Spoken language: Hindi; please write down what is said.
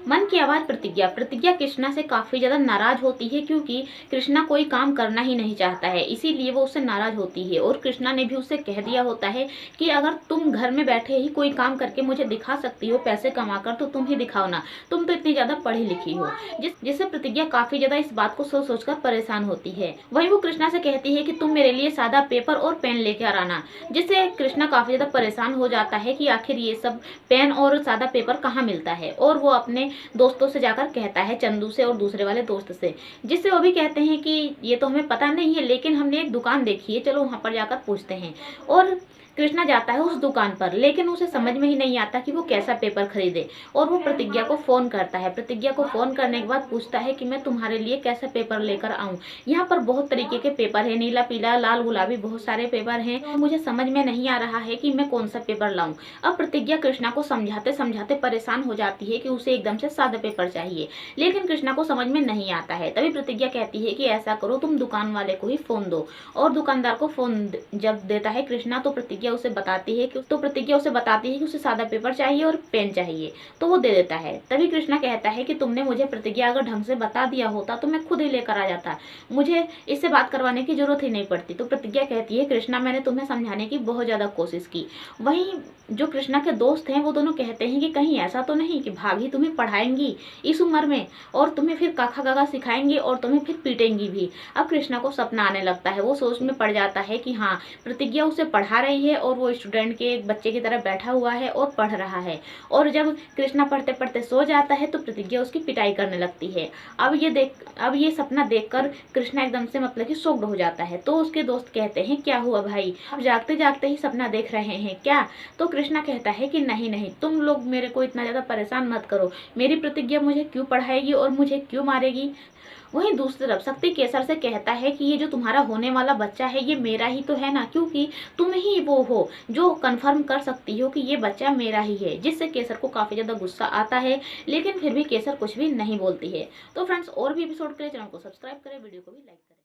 मन की आवाज प्रतिज्ञा। प्रतिज्ञा कृष्णा से काफी ज्यादा नाराज होती है क्योंकि कृष्णा कोई काम करना ही नहीं चाहता है, इसीलिए वो उससे नाराज होती है। और कृष्णा ने भी उससे कह दिया होता है कि अगर तुम घर में बैठे ही कोई काम करके मुझे दिखा सकती हो पैसे कमाकर, तो तुम ही दिखाओ ना, तुम तो इतनी ज्यादा पढ़ी लिखी हो। जिससे प्रतिज्ञा काफी ज्यादा इस बात को सोच सोचकर परेशान होती है। वहीं वो कृष्णा से कहती है कि तुम मेरे लिए सादा पेपर और पेन लेकर आना, जिससे कृष्णा काफी ज्यादा परेशान हो जाता है कि आखिर ये सब पेन और सादा पेपर कहाँ मिलता है। और वो अपने दोस्तों से जाकर कहता है, चंदू से और दूसरे वाले दोस्त से, जिससे वो भी कहते हैं कि ये तो हमें पता नहीं है, लेकिन हमने एक दुकान देखी है, चलो वहां पर जाकर पूछते हैं। और कृष्णा जाता है उस दुकान पर, लेकिन उसे समझ में ही नहीं आता कि वो कैसा पेपर खरीदे। और वो प्रतिज्ञा को फोन करता है। प्रतिज्ञा को फोन करने के बाद पूछता है कि मैं तुम्हारे लिए कैसा पेपर लेकर आऊं। यहाँ पर बहुत तरीके के पेपर है, नीला पीला लाल गुलाबी, बहुत सारे पेपर हैं। तो मुझे समझ में नहीं आ रहा है कि मैं कौन सा पेपर लाऊं। अब प्रतिज्ञा कृष्णा को समझाते समझाते परेशान हो जाती है कि उसे एकदम से सादा पेपर चाहिए, लेकिन कृष्णा को समझ में नहीं आता है। तभी प्रतिज्ञा कहती है कि ऐसा करो, तुम दुकान वाले को ही फोन दो। और दुकानदार को फोन जब देता है कृष्णा, तो प्रतिज्ञा उसे बताती है कि उसे सादा पेपर चाहिए और पेन चाहिए, तो वो दे देता है। तभी कृष्णा कहता है कि तुमने मुझे प्रतिज्ञा अगर ढंग से बता दिया होता तो मैं खुद ही लेकर आ जाता, मुझे इससे बात करवाने की जरूरत ही नहीं पड़ती। तो प्रतिज्ञा कहती है, कृष्णा मैंने तुम्हें समझाने की बहुत ज्यादा कोशिश की। वहीं जो कृष्णा के दोस्त हैं वो दोनों कहते हैं कि कहीं ऐसा तो नहीं कि भाभी तुम्हें पढ़ाएंगी इस उम्र में, और तुम्हें फिर काका गागा सिखाएंगी और तुम्हें फिर पीटेंगी भी। अब कृष्णा को सपना आने लगता है, वो सोच में पड़ जाता है कि हाँ, प्रतिज्ञा उसे पढ़ा रही है और वो स्टूडेंट के एक बच्चे की तरह बैठा हुआ है और पढ़ रहा है। और जब कृष्णा पढ़ते पढ़ते सो जाता है तो प्रतिज्ञा उसकी पिटाई करने लगती है। अब ये सपना देखकर कृष्णा एकदम से मतलब कि शॉक्ड हो जाता है। तो उसके दोस्त कहते हैं, क्या हुआ भाई, अब जागते जागते ही सपना देख रहे हैं क्या? तो कृष्णा कहता है कि नहीं नहीं, तुम लोग मेरे को इतना ज्यादा परेशान मत करो, मेरी प्रतिज्ञा मुझे क्यों पढ़ाएगी और मुझे क्यों मारेगी। वहीं दूसरी तरफ शक्ति केसर से कहता है कि ये जो तुम्हारा होने वाला बच्चा है ये मेरा ही तो है ना, क्योंकि तुम ही वो हो जो कंफर्म कर सकती हो कि ये बच्चा मेरा ही है। जिससे केसर को काफी ज्यादा गुस्सा आता है, लेकिन फिर भी केसर कुछ भी नहीं बोलती है। तो फ्रेंड्स, और भी एपिसोड के लिए चैनल को सब्सक्राइब करें, वीडियो को भी लाइक करें।